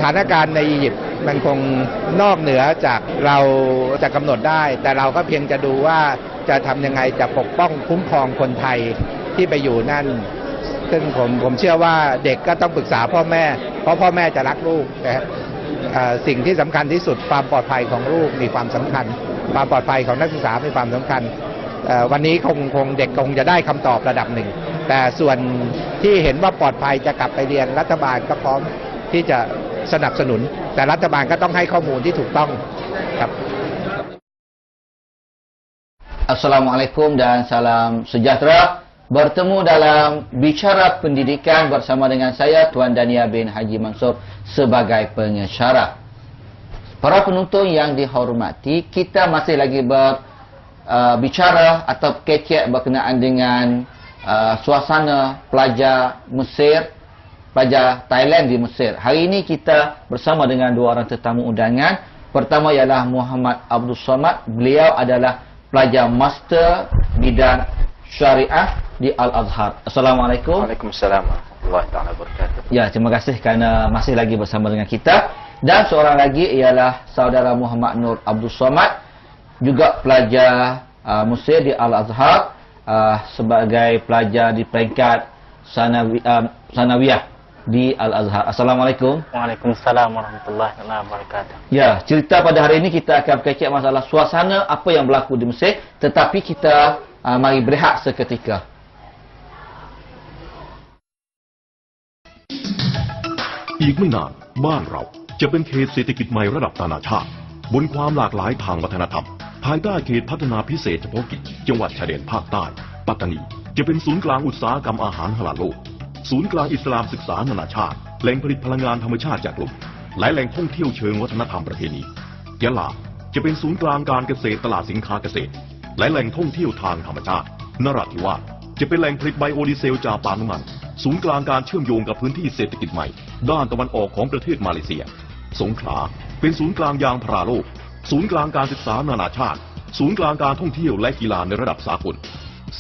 ถานการณ์ในอียิปต์มันคงนอกเหนือจากเราจะกำหนดได้ แต่เราก็เพียงจะดูว่าจะทำยังไงจะปกป้องคุ้มครองคนไทยที่ไปอยู่นั่นซึ่งผมเชื่อว่าเด็กก็ต้องปรึกษาพ่อแม่เพราะพ่อแม่จะรักลูกนะสิ่งที่สำคัญที่สุดความปลอดภัยของลูกมีความสำคัญความปลอดภัยของนักศึกษามีความสำคัญวันนี้คงเด็กคงจะได้คำตอบระดับหนึ่งแต่ส่วนที่เห็นว่าปลอดภัยจะกลับไปเรียนรัฐบาลก็พร้อมที่จะสนับสนุนแต่รัฐบาลก็ต้องให้ข้อมูลที่ถูกต้องครับ Assalamualaikum dan salam sejahtera. Bertemu dalam Bicara Pendidikan bersama dengan saya Tuan Dania bin Haji Mansur sebagai pengesyarah. Para penonton yang dihormati, kita masih lagi berbicara atau kecek berkenaan dengan suasana pelajar Mesir, pelajar Thailand di Mesir. Hari ini kita bersama dengan dua orang tetamu undangan. Pertama ialah Muhammad Abdul Somad. Beliau adalah pelajar master bidang syariah di Al-Azhar. Assalamualaikum. Waalaikumsalam warahmatullahi wabarakatuh. Ya, terima kasih kerana masih lagi bersama dengan kita. Dan seorang lagi ialah saudara Muhammad Nur Abdul Somad, juga pelajar Mesir di Al-Azhar, sebagai pelajar di peringkat sanawiyah di Al-Azhar. Assalamualaikum. Waalaikumsalam warahmatullahi wabarakatuh. Ya, cerita pada hari ini kita akan berkecek masalah suasana apa yang berlaku di Mesir, tetapi kita mari berehat seketika. อีกไม่นานบ้านเราจะเป็นเขตเศรษฐกิจใหม่ระดับนานาชาติบนความหลากหลายทางวัฒนธรรมภายใต้เขตพัฒนาพิเศษเฉพาะกิจจังหวัดชายแดนภาคใต้ปัตตานีจะเป็นศูนย์กลางอุตสาหกรรมอาหารฮาลาลโลกศูนย์กลางอิสลามศึกษานานาชาติแหล่งผลิตพลังงานธรรมชาติจากลมและแหล่งท่องเที่ยวเชิงวัฒนธรรมประเพณียะลาจะเป็นศูนย์กลางการเกษตรตลาดสินค้าเกษตรและแหล่งท่องเที่ยวทางธรรมชาตินราธิวาสจะเป็นแหล่งผลิตไบโอดีเซลจากปาล์มน้ำมันศูนย์กลางการเชื่อมโยงกับพื้นที่เศรษฐกิจใหม่ด้านตะวันออกของประเทศมาเลเซียสงขลาเป็นศูนย์กลางยางพาราโลกศูนย์กลางการศึกษานานาชาติศูนย์กลางการท่องเที่ยวและกีฬาในระดับสากล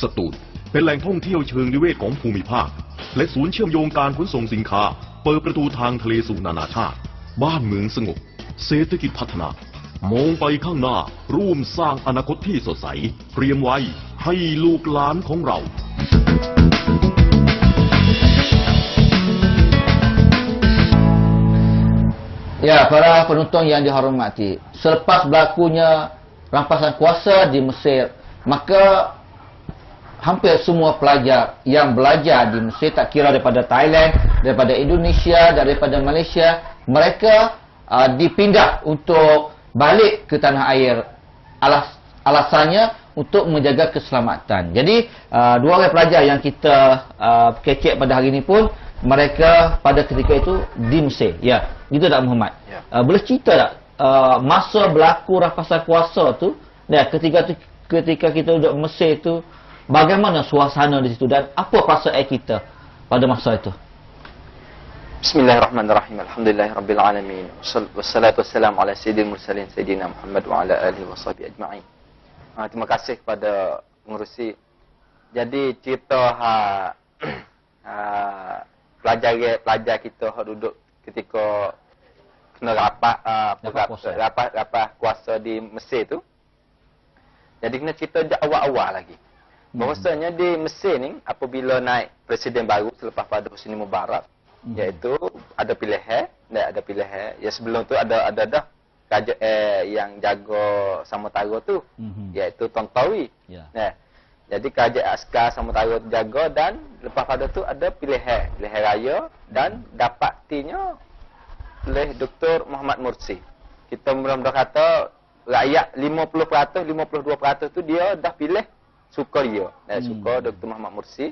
สตูลเป็นแหล่งท่องเที่ยวเชิงนิเวศของภูมิภาคและศูนย์เชื่อมโยงการขนส่งสินค้าเปิดประตูทางทะเลสู่นานาชาติบ้านเมืองสงบเศรษฐกิจพัฒนามองไปข้างหน้าร่วมสร้างอนาคตที่สดใสเตรียมไว้ให้ลูกหลานของเรา Ya, para penonton yang dihormati, selepas berlakunya rampasan kuasa di Mesir, maka hampir semua pelajar yang belajar di Mesir, tak kira daripada Thailand, daripada Indonesia, daripada Malaysia, mereka dipindah untuk balik ke tanah air. Alasannya untuk menjaga keselamatan. Jadi, dua orang pelajar yang kita kecek pada hari ini pun, mereka pada ketika itu di Mesir. Ya, gitu tak Muhammad? Ya. Boleh cerita tak masa berlaku rampasan kuasa tu, ketika kita duduk Mesir tu, bagaimana suasana di situ dan apa perasaan kita pada masa itu? Bismillahirrahmanirrahim. Alhamdulillahirabbil alamin. Wassalatu wassalamu ala sayyidil mursalin sayyidina Muhammad wa ala alihi washabihi ajma'in. Terima kasih kepada pengerusi. Jadi cerita pelajar kita duduk ketika kena rapat kuasa di Mesir tu. Jadi kena cerita awal-awal lagi. Bahawasanya di Mesir ni apabila naik presiden baru selepas pada Hosni Mubarak, iaitu ada pilihan, ada pilihan. Ya sebelum tu ada dah raja yang jaga Samudra tu, iaitu Tontowi. Nah, jadi kerajaan askar Samudra jaga dan lepas pada tu ada pilihan raya dan dapatinya oleh Dr. Muhammad Mursi. Kita mula-mula kata rakyat 50%, 52% tu dia dah pilih suka dia. Suka Dr. Muhammad Mursi.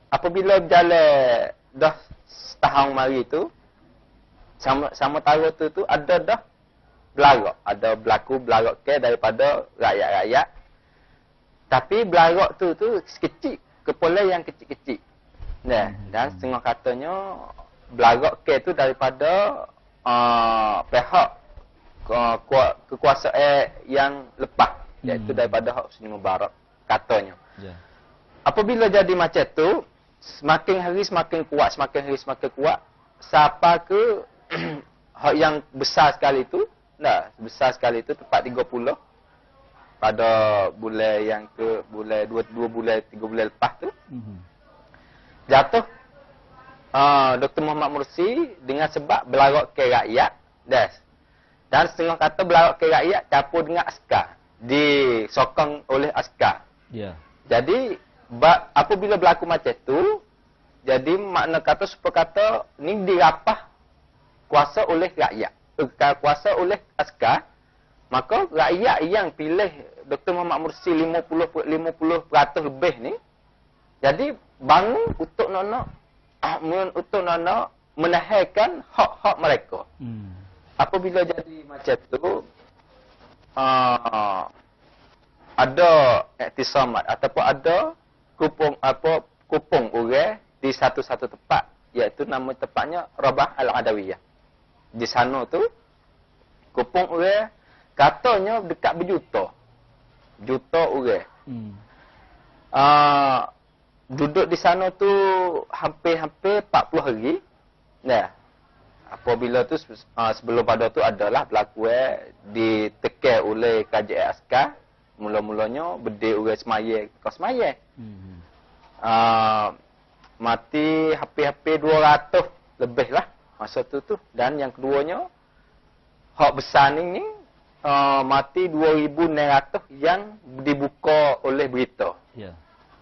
Apabila berjalan dah setahun mari tu, Samudra tu ada dah belarak. Ada belarak ke daripada rakyat-rakyat. Tapi belarak tu kecil, kepala yang kecil-kecil. Dan setengah katanya belarak ke tu daripada pihak kekuasaan yang lepas, iaitu daripada Hosni Mubarak katanya. Apabila jadi macam tu, semakin hari semakin kuat, semakin hari semakin kuat, siapa ke hak yang besar sekali tu, besar sekali tu tepat 30 pada bulan yang bulan 2 bulan 3 bulan lepas tu. Jatuh Dr. Muhammad Mursi dengan sebab berlarak ke rakyat. Dan setengah kata berlarak ke rakyat campur dengan askar. Disokong oleh askar. Ya. Jadi apabila berlaku macam tu, jadi makna kata supaya kata ni dirapah kuasa oleh rakyat. Kuasa oleh askar. Maka rakyat yang pilih Dr. Muhammad Mursi 50% lebih ni, jadi bangun untuk nona menahankan hak-hak mereka. Apabila jadi macam tu, ada iktisamat ataupun ada kupung orang di satu-satu tempat, iaitu nama tempatnya Rabah Al-Adawiyah. Di sana tu kupung orang katanya dekat berjuta orang. Duduk di sana tu hampir 40 hari. Apabila tu sebelum pada tu adalah berlaku ditekan oleh kerajaan askar. Mula-mulanya berdek orang semaya. Mati hampir 200 lebih lah masa tu. Dan yang keduanya, hak besar ni mati 2,600 yang dibuka oleh berita. Ya.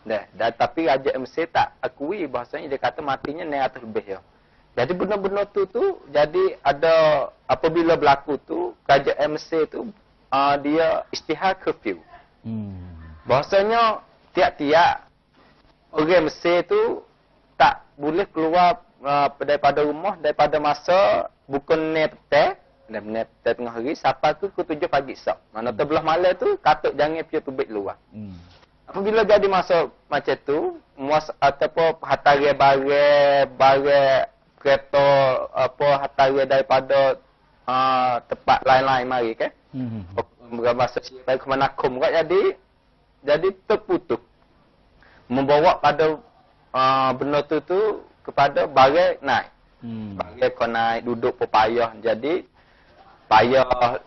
Dan tapi Raja Mesir tak akui bahasanya, dia kata matinya 900 lebih ya. Jadi benar-benar tu jadi ada apabila berlaku tu Kerajaan Mesir tu dia istihar curfew. Bahasanya tiap-tiap orang Mesir tu tak boleh keluar daripada rumah daripada masa bukan petang tengah hari sampai ke 7 pagi esok. Mana terbelah malam tu katut jangan pergi tubik luar. Apabila jadi masa macam tu, ataupun hataran barang kereta hataran daripada tempat lain-lain mari kan. Masa sampai ke Manakum kan, jadi terputus. Membawa pada benda tu kepada barang naik. Barang kau naik duduk payah. Jadi payah,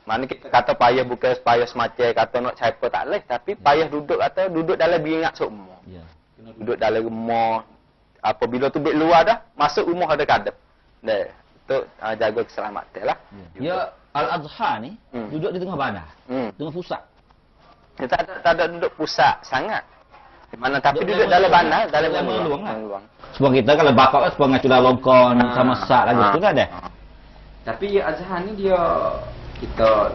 mana kita kata payah bukan payah semacam kata nak caipa tak leh, tapi payah duduk dalam beringat semua. Ya. Duduk dalam rumah. Apabila tu bit luar dah, masuk rumah ada kadep. Untuk jaga keselamatan lah. Ya, Al-Adha ni duduk di tengah bandar. Tengah pusat. Dia tak ada duduk pusat sangat. Mana tapi duduk dalam bandar, dalam luang. Sebab kita kalau bakar kan sebab ngacula longkon sama sak lagi tu kan ada. Tapi Azhar ni dia kita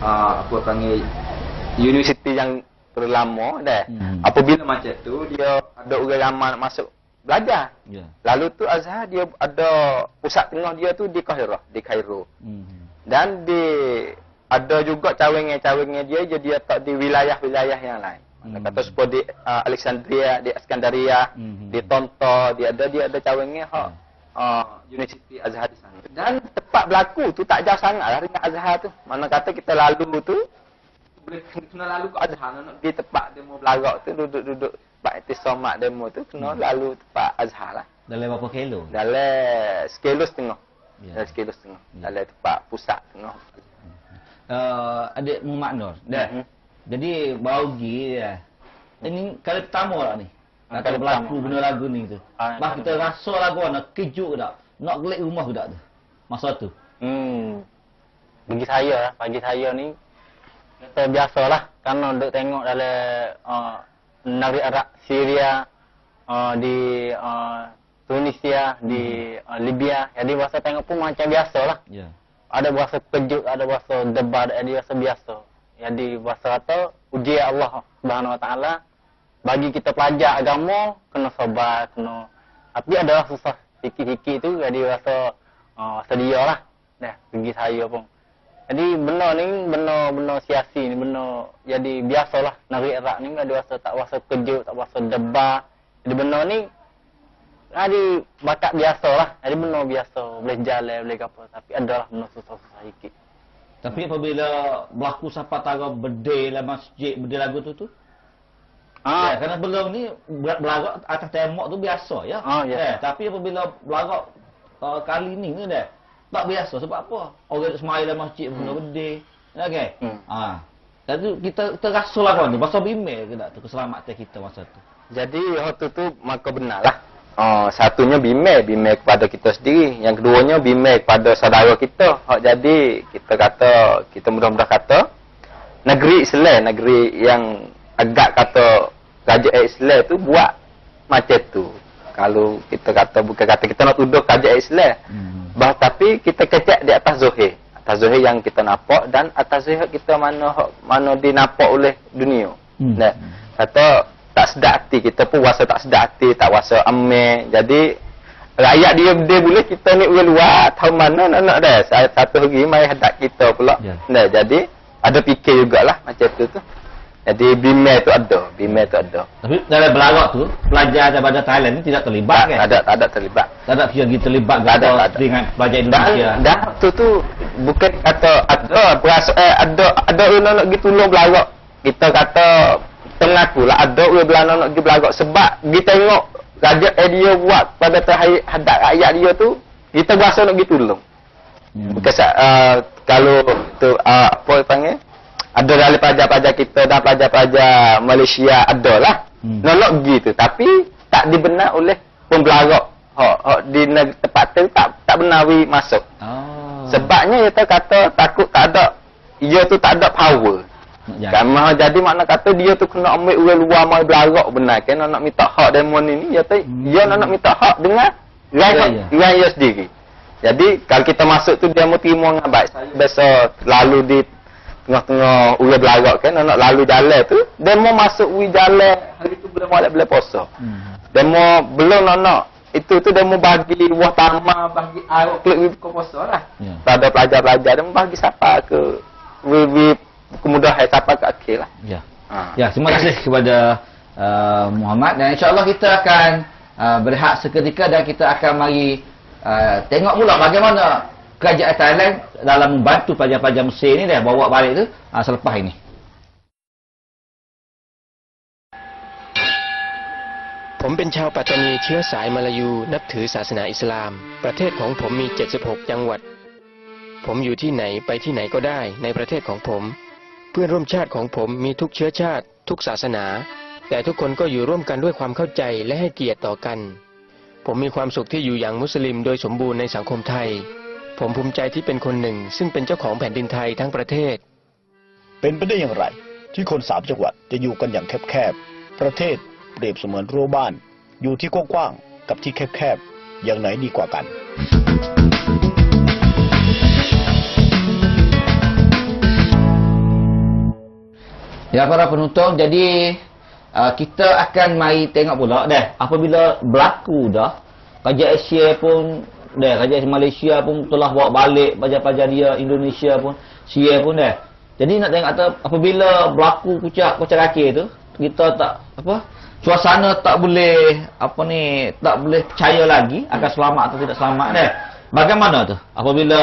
apa panggil universiti yang terlama dah. Apabila macam tu dia ada orang ramai nak masuk belajar. Lalu tu Azhar dia ada pusat tengah dia tu di Kairo. Dan ada juga cawangan-cawangan dia tak di wilayah-wilayah yang lain. Kata supaya di Alexandria, di Iskandaria, di Tonto, dia ada cawangan Universiti Azhar di sana. Dan tempat berlaku tu tak jauh sangat lah dengan Azhar tu. Mana kata kita lalu tu boleh kena lalu ke Azhar, nak pergi tempat demo belarak tu, duduk tempat Iktisamat demo tu kena lalu tempat Azhar lah. Dalam berapa kilo? Dalam sekilo setengah. Dalam sekilo setengah. Dalam tempat pusat tengah. Adik Muhammad Nur. Jadi baugi ya. Ini kali pertama lah ni. Kalau berlaku benda lagu ni tu. Bah kita rasa lagu nak kejut tak? Nak gelik rumah ke tak tu? Masa tu. Bagi saya ni kita biasalah karena duk tengok dalam negeri Arab, Syria, di Tunisia, di Libya. Jadi bahasa tengok pun macam biasalah. Ya. Ada bahasa kejut, ada bahasa debat, ada bahasa biasa. Jadi bahasa kata ujian Allah Subhanahu Wa Taala bagi kita pelajar agama kena sabar, kena tapi adalah susah sikit-sikit tu, jadi rasa sedialah dah bagi saya pun. Jadi benda ni benda siasi ni benda jadi biasalah negeri Iraq ni ada rasa tak rasa kejut, tak rasa debat. Jadi benda ni jadi bakat biasalah. Jadi benda biasa, boleh jalan, boleh apa, tapi adalah benda susah-susah sikit. Tapi apabila berlaku sampai tara berdeh dalam masjid, berdeh lagu tu ya, kerana belum ni berlarak atas tembok tu biasa ya. Tapi apabila berlarak kali ni tu dah tak biasa. Sebab apa? Orang semai dalam masjid benda gede. Okey. Jadi kita rasa lah kawan tu. Pasal bimbang ke tak tu keselamatan kita masa tu. Jadi waktu tu maka benarlah. Satunya bimbang kepada kita sendiri. Yang keduanya bimbang kepada saudara kita. Jadi kita mudah-mudah kata negeri Islam, negeri yang agak kata kerajaan Islam tu buat macam tu. Kalau kita kata bukan kata kita nak tuduh kerajaan Islam. Tapi kita kecek di atas zahir. Atas zahir yang kita nampak dan atas zahir kita mana dinampak oleh dunia. Nah, kata tak sedar hati kita pun rasa tak sedar hati, tak rasa amil. Jadi rakyat dia boleh kita ni orang luar tahu mana nak dah. Satu hari mai hadap kita pula. Nah, jadi ada fikir jugalah macam tu. Jadi bimbang tu ada. Tapi dalam Belagak tu, pelajar daripada Thailand ni tidak terlibat kan? Tak terlibat. Tak ada pergi terlibat dengan pelajar Indonesia. Dan tu bukan kata ada orang nak pergi tolong Belagak. Kita kata tengaku lah ada orang Belanda nak pergi Belagak sebab kita tengok raja dia buat pada terhadap rakyat dia tu, kita berasa nak pergi tolong. Bukan kalau tu apa panggil? Ada dari pelajar-pelajar kita dan pelajar-pelajar Malaysia ada lah. Nak pergi tu. Tapi tak dibenar oleh pembelagak. Di tempat tu tak benar masuk. Sebabnya kita kata takut tak ada. Dia tu tak ada power. Jadi makna kata dia tu kena ambil orang luar mai belagak benar. Kena nak minta hak demo ni. Dia nak minta hak dengan rakyat dia sendiri. Jadi kalau kita masuk tu dia mau terima dengan baik. Biasa lalu di tengah-tengah uya belagak kan nak lalu jalan tu demo masuk ui jalan hari tu belum boleh puasa. Demo belum nak itu tu demo bagi buah tamar bagi air klik buka puasa lah. Pada pelajar-pelajar demo bagi siapa ke kemudahan siapa ke akhir lah. Ya, terima kasih kepada Muhammad dan insya-Allah kita akan berehat seketika dan kita akan mari tengok pula bagaimana kerajaan Thailand dalam membantu pelajar-pelajar Mesir ni dah bawa balik tu selepas ini. ผมเป็นชาวปัตตานีเชื้อสายมาลายูนับถือศาสนาอิสลามประเทศของผมมี76จังหวัดผมอยู่ที่ไหนไปที่ไหนก็ได้ในประเทศของผมเพื่อนร่วมชาติของผมมีทุกเชื้อชาติทุกศาสนาแต่ทุกคนก็อยู่ร่วมกันด้วยความเข้าใจและให้เกียรติต่อกันผมมีความสุขที่อยู่อย่างมุสลิมโดยสมบูรณ์ในสังคมไทยผมภูมิใจที่เป็นคนหนึ่งซึ่งเป็นเจ้าของแผ่นดินไทยทั้งประเทศเป็นไปได้อย่างไรที่คน3จังหวัดจะอยู่กันอย่างแคบๆประเทศเปรียบเสมือนรั้วบ้านอยู่ที่กว้างๆกับที่แคบๆอย่างไหนดีกว่ากัน Ya para penonton, jadi kita akan mari tengok pula dah apabila berlaku dah kerajaan Asia pun dah kerajaan Malaysia pun telah bawa balik pelajar-pelajar dia Indonesia pun Sia pun dah. Jadi nak tengok apabila berlaku kucak kaki tu kita tak suasana tak boleh tak boleh percaya lagi akan selamat atau tidak selamat dah. Bagaimana tu apabila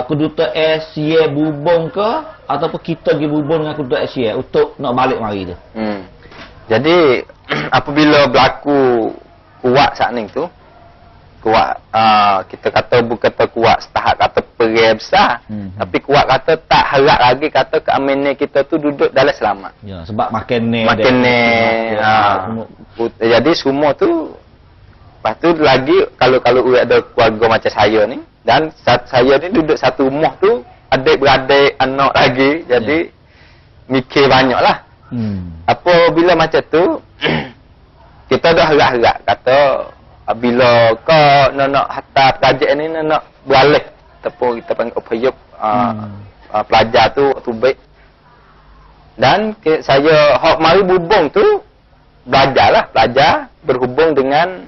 kedutaan Asia bubung ke ataupun kita pergi bubung dengan kedutaan Asia untuk nak balik mari tu. Jadi apabila berlaku kuat saat ni tu kuat kita kata bukan kata kuat setahap kata perang besar tapi kuat kata tak harap lagi kata keamanan kita tu duduk dalam selamat. Ya sebab makin ni jadi semua tu lepas tu lagi kalau ada keluarga macam saya ni dan saya ni duduk satu rumah tu adik-beradik anak lagi jadi mikir banyak lah. Apabila macam tu kita dah harap-harap kata bila kau nak hantar kerajaan ni nak beralih ataupun kita panggil upayuk pelajar tu waktu baik dan saya hak mari bubung tu belajar berhubung dengan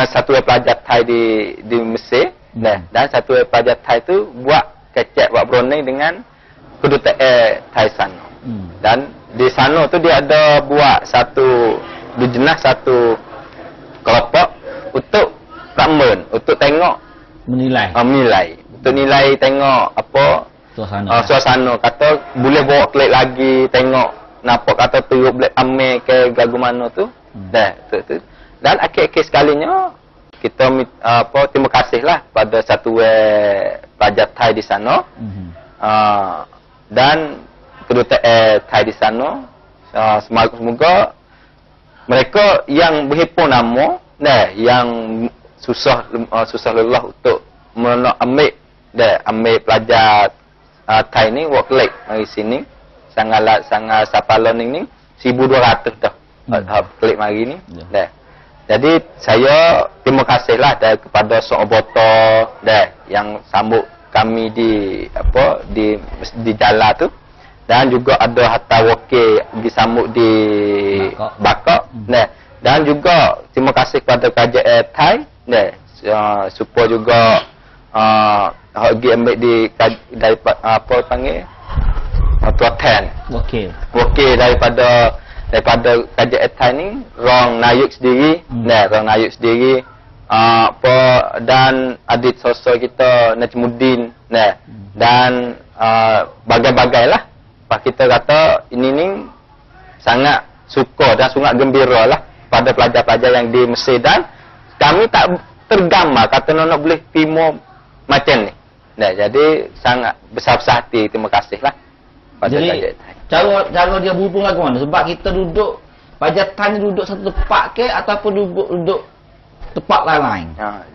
satu pelajar Thai di Mesir dan satu pelajar Thai tu buat berunding dengan kedutaan Thai sana. Dan di sana tu dia ada buat satu kelompok untuk ramen, untuk tengok menilai untuk nilai tengok apa suasana kata boleh bawa klik lagi tengok nampak kata teruk boleh ambil ke gagu mana tu dah tu dan akhir-akhir sekalinya kita terima kasihlah pada satu pelajar Thai di sana. Dan kedutaan Thai di sana. Semoga mereka yang berhimpun nama, yang susah lelah untuk ambil pelajar Thai ni work leg mari sini. Sangat sapalon ni 1,200 dah. Klik mari ni. Jadi saya terima kasihlah kepada Sok Oboto yang sambut kami di jalan tu, dan juga ada hatta wakil disambut di Bakok. Dan juga terima kasih kepada kerajaan Thai supaya juga pergi ambil daripada tuatan wakil daripada kerajaan Thai ni, Rong Nayuk sendiri, Rong Nayuk sendiri, dan adik sosok kita Najmuddin, dan bagai-bagai lah. Kita kata ini ni sangat suka dan sangat gembira lah pada pelajar-pelajar yang di Mesir, dan kami tak tergambar kata nak boleh terima macam ni. Jadi sangat besar-besar hati terima kasih lah pada kerajaan Thai. Cara dia berhubung lagu mana? Sebab kita duduk pelajar Thai ni duduk satu tempat ke ataupun duduk tempat lain?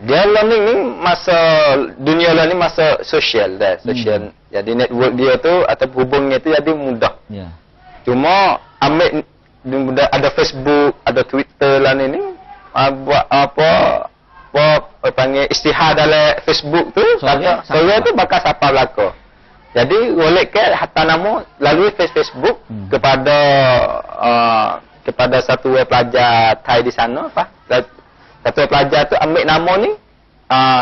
Dia learning ni masa dunia learning masa sosial sosial. Jadi network dia tu atau hubungnya tu jadi mudah. Cuma ambil ada Facebook, ada Twitter lah ni buat apa panggil istihad dalam Facebook tu, saya tu bakal siapa belaka. Jadi boleh ke hatta nama lalui Facebook kepada satu pelajar Thai di sana, satu pelajar tu ambil nama ni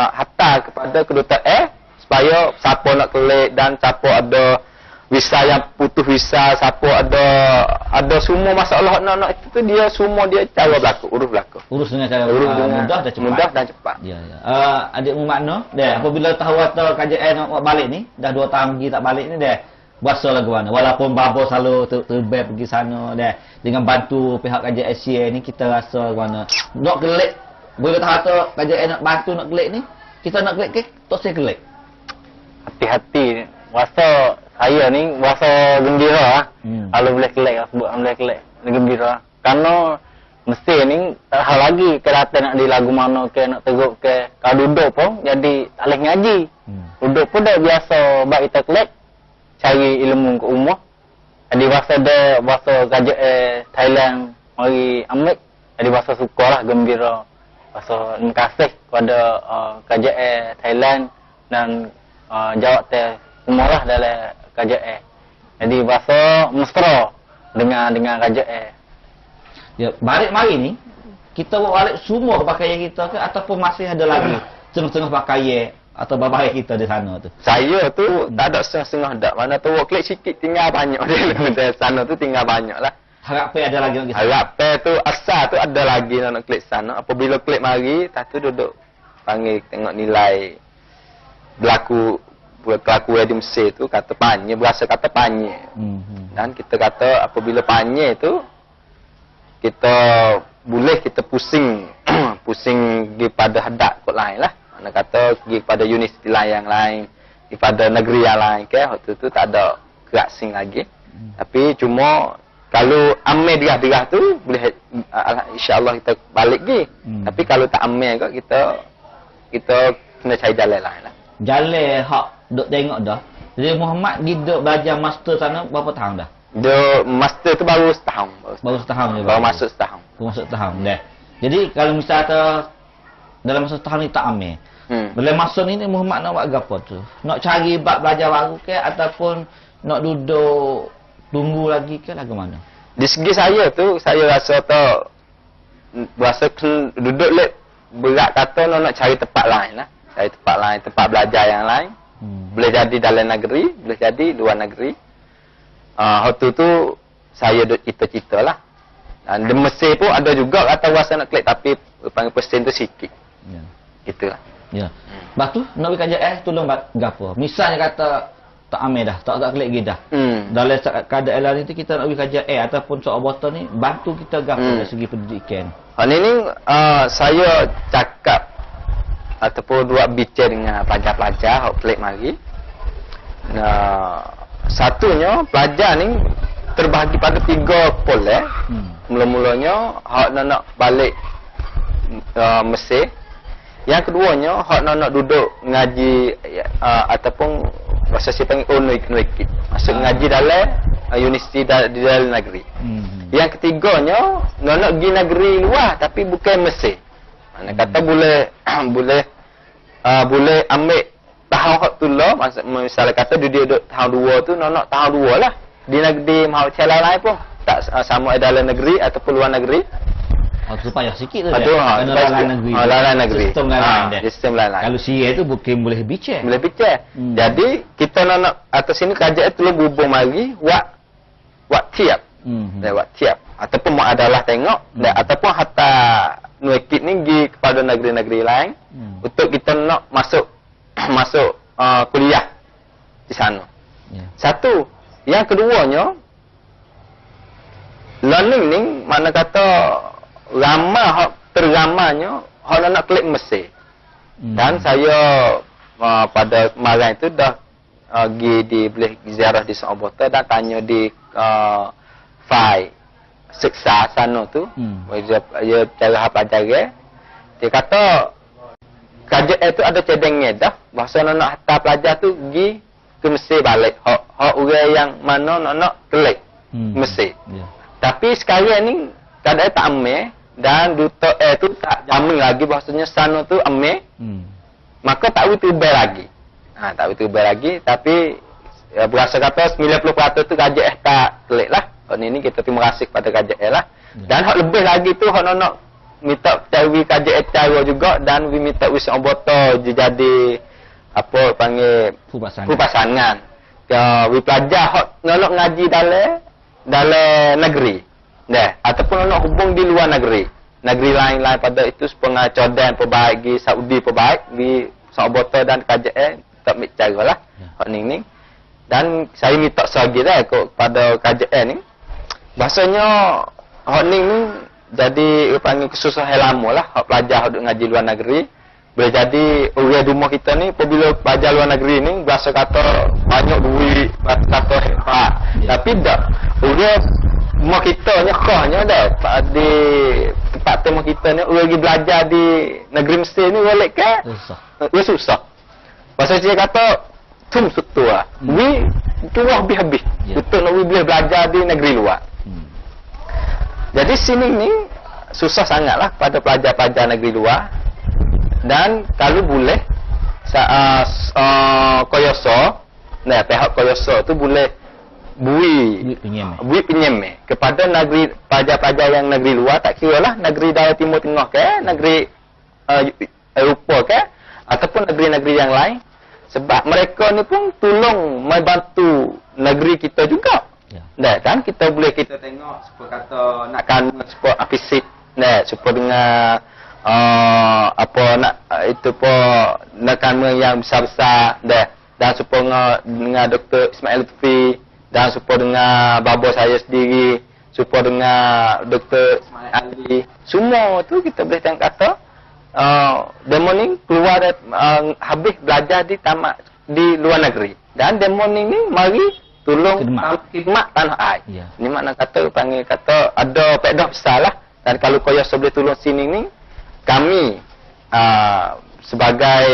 hatta kepada kedutaan supaya siapa nak klik dan siapa ada visa yang putus visa, siapa ada semua masalah nak itu tu dia semua dia cara berlaku urus dengan cara mudah dan cepat. Adik bermakna apabila tahu kata kerajaan nak balik ni dah 2 tahun lagi tak balik ni berasa lagu mana, walaupun babo selalu terbaik pergi sana dengan bantu pihak kerajaan Asia ni, kita rasa mana nak kelik bila tahu kata kerajaan nak bantu nak kelik ni, kita nak kelik tak saya kelik. Hati-hati rasa saya ni rasa gembira kalau boleh kelik, sebut boleh kelik gembira, karena Mesir ni tak hal lagi ke datang nak di lagu mana ke nak teruk ke, kalau duduk pun jadi tak boleh ngaji. Duduk pun dah biasa bab kita kelik cari ilmu ke umah. Jadi bahasa kerajaan Thailand mari ambil, jadi bahasa sukalah gembira, bahasa terima kasih kepada kerajaan Thailand dan jawab semualah dalam kerajaan. Jadi bahasa mesra dengan kerajaan. Balik mari ni kita bawa balik semua pakaian kita ke ataupun masih ada lagi setengah-setengah pakaian atau babai kita di sana tu? Saya tu tak ada setengah-setengah dak. Mana tu klik sikit tinggal banyak dia. Sana tu tinggal banyak lah. Harapan ada lagi nak kita. Harapan tu asal tu ada lagi nak klik sana. Apabila klik mari, tak tu duduk panggil tengok nilai berlaku di Mesir tu kata panye, berasa kata panye. Dan kita kata apabila panye tu kita boleh kita pusing pusing pergi pada hadap kot lain lah. Mana kata pergi pada universiti lain yang lain, pada negeri yang lain ke, waktu tu tak ada gerak sing lagi. Tapi cuma kalau ambil dirah-dirah tu boleh insya-Allah kita balik lagi. Tapi kalau tak ambil kot kita kena cari jalan lain lah. Jalan hak duk tengok dah. Jadi Muhammad pergi duk belajar master sana berapa tahun dah? Dia master tu baru setahun. Baru masuk setahun. Baru masuk setahun dah. Jadi kalau misalnya dalam masa setahun ni tak ambil. Bila masa ni Muhammad nak buat apa tu? Nak cari bab belajar baru ke ataupun nak duduk tunggu lagi ke lagu mana? Di segi saya tu saya rasa tu duduk lek berat kata nak cari tempat lain lah. Cari tempat lain, tempat belajar yang lain. Boleh jadi dalam negeri, boleh jadi luar negeri. Waktu tu saya cita-cita lah. Dan di Mesir pun ada juga kata rasa nak klik tapi panggil persen tu sikit. Itulah. Lepas tu nak pergi kerja tolong gapo. Misalnya kata tak ambil dah, tak klik lagi dah. Dalam keadaan lain tu kita nak pergi kerja ataupun soal botol ni bantu kita gapo dari segi pendidikan. Ini saya cakap buat bicara dengan pelajar-pelajar hok pelik mari. Satunya pelajar ni terbahagi pada 3 pola. Mula-mulanya hak nak balik Mesir. Yang keduanya hak nak duduk ngaji ataupun proses panggil UNIK. Masuk ngaji dalam universiti di dalam negeri. Yang ketiganya nak pergi negeri luar tapi bukan Mesir. Mana kata boleh ambil tahun hak tu lah. Misalnya kata dia duduk tahun 2 tu nak tahun 2 lah. Di negeri Malaysia lain pun tak sama dalam negeri ataupun luar negeri. Tu payah sikit tu. Kena lain negeri. Lain negeri. Sistem lain. Sistem lain. Kalau CA tu bukan boleh bicara. Boleh bicara. Jadi kita nak atas sini kerajaan tu berhubung mari buat tiap. Buat tiap. Ataupun mak adalah tengok ataupun hatta nuekit ni pergi kepada negeri-negeri lain untuk kita nak masuk kuliah di sana. Satu. Yang keduanya learning ni mana kata ramah terramanya hak nak klik Mesir. Dan saya pada kemarin itu dah pergi boleh ziarah di Sabota dan tanya di Fai siksa sana tu. Dia cara pelajar dia kata kerajaan itu ada cedengnya dah bahasa nak hantar pelajar tu pergi ke Mesir balik. Hak orang yang mana nak klik Mesir. Tapi sekarang ni keadaan tak ambil dan duta tu tak jamin lagi bahasanya sana tu ambil. Maka tak boleh ubah lagi. Tak boleh ubah lagi tapi berasa kata 90% tu kerajaan tak klik lah. Ini kita terima kasih kepada kerajaan lah. Dan hak lebih lagi tu hak nak minta cari kerajaan cara juga dan minta wisma botol jadi apa panggil pupasangan. We pelajar hak nak ngaji dalam negeri. Ataupun nak hubung di luar negeri. Negeri lain-lain pada itu sepengah Jordan perbaik, di Saudi perbaik, di Sabota dan kerajaan tak ambil cara lah. Hak ni. Dan saya minta selagi dah kepada kerajaan ni. Bahasanya hak ni jadi panggil kesusahan lama lah. Hak pelajar hak ngaji luar negeri. Boleh jadi orang rumah kita ni apabila pelajar luar negeri ni berasa kata banyak duit, kata hebat. Tapi tak. Orang rumah kita ni khasnya dah di tempat rumah kita ni orang pergi belajar di negeri Mesir ni boleh ke? Susah. Pasal dia kata tum sutua. We tuah habis-habis. Untuk nak boleh belajar di negeri luar. Jadi sini ni susah sangatlah pada pelajar-pelajar negeri luar. Dan kalau boleh koyoso, pihak koyoso tu boleh bui pinjam kepada negeri pelajar-pelajar yang negeri luar, tak kira lah negeri daerah Timur Tengah ke, negeri Eropah ke, ataupun negeri-negeri yang lain. Sebab mereka ni pun tolong membantu negeri kita juga. Dan kita boleh kita tengok supaya kata nak kanun supaya fisik, supaya dengan itu pun nak yang besar-besar dan supaya dengan Dr. Ismail Lutfi dan supaya dengan bapa saya sendiri, supaya dengan Dr. Ismail Ali, semua tu kita boleh tengok kata demo ni keluar habis belajar di tamat di luar negeri dan demo ni mari tolong khidmat tanah air. Ni makna kata panggil kata ada faedah besar lah. Dan kalau kau boleh tolong sini ni kami sebagai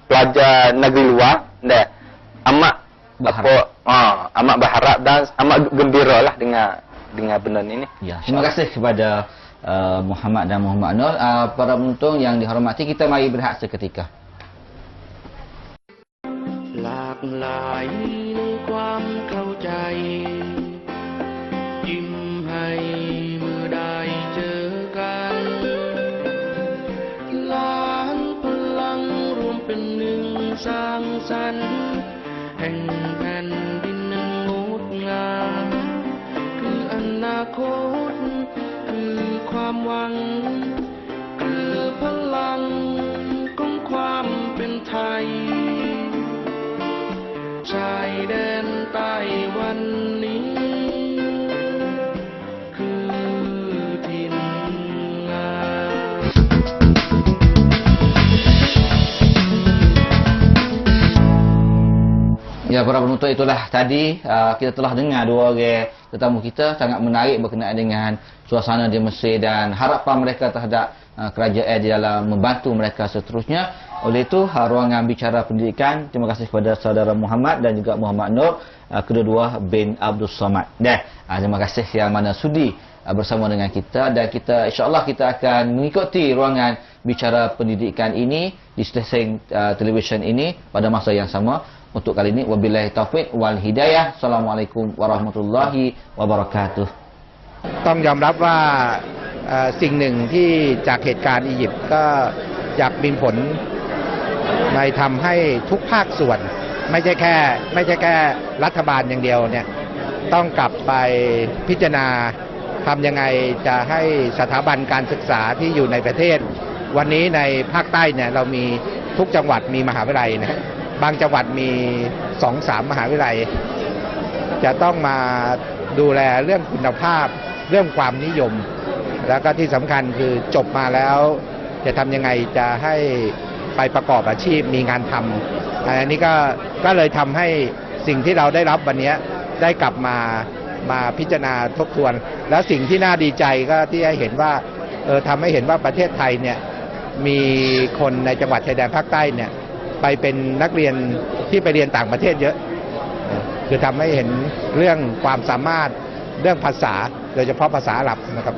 pelajar negeri luar amat berharap dan amat gembira lah dengan benda ni. Terima kasih kepada Muhammad dan Muhammad Nur. Para penonton yang dihormati, kita mari berehat seketika. หลากหลายในความเข้าใจ ยิ้มให้เมื่อได้เจอกันล้านพลังรวมเป็นหนึ่งสร้างสรรค์แห่งแผ่นดินนั้นงดงามคืออนาคตคือความหวังคือพลังของความเป็นไทย ชายแดนใต้วันนี้คือถิ่นงาม Ya, para penonton, itulah tadi kita telah dengar dua orang tetamu kita sangat menarik berkenaan dengan suasana di Mesir dan harapan mereka terhadap kerajaan di dalam membantu mereka seterusnya. Oleh itu, ruangan bicara pendidikan, terima kasih kepada saudara Muhammad dan juga Muhammad Nur, kedua-dua bin Abdul Samad. Dan terima kasih yang mana sudi bersama dengan kita, dan kita insya-Allah kita akan mengikuti ruangan bicara pendidikan ini di stesen televisyen ini pada masa yang sama. Untuk kali ini, wabillahi taufiq wal hidayah. Assalamualaikum warahmatullahi wabarakatuh. ต้องยอมรับว่าสิ่งหนึ่งที่จากเหตุการณ์อียิปต์ก็อยากมีผลในทำให้ทุกภาคส่วนไม่ใช่แค่รัฐบาลอย่างเดียวเนี่ยต้องกลับไปพิจารณาทำยังไงจะให้สถาบันการศึกษาที่อยู่ในประเทศวันนี้ในภาคใต้เนี่ยเรามีทุกจังหวัดมีมหาวิทยาลัยนะบางจังหวัดมี 2-3 มหาวิทยาลัยจะต้องมาดูแลเรื่องคุณภาพเรื่องความนิยมแล้วก็ที่สำคัญคือจบมาแล้วจะทำยังไงจะให้ไปประกอบอาชีพมีงานทำอันนี้ก็เลยทำให้สิ่งที่เราได้รับวันนี้ได้กลับมาพิจารณาทบทวนแล้วสิ่งที่น่าดีใจก็ที่ให้เห็นว่าทำให้เห็นว่าประเทศไทยเนี่ยมีคนในจังหวัดชายแดนภาคใต้เนี่ยไปเป็นนักเรียนที่ไปเรียนต่างประเทศเยอะคือทำให้เห็นเรื่องความสามารถเรื่องภาษาโดยเฉพาะภาษาอาหรับนะครับ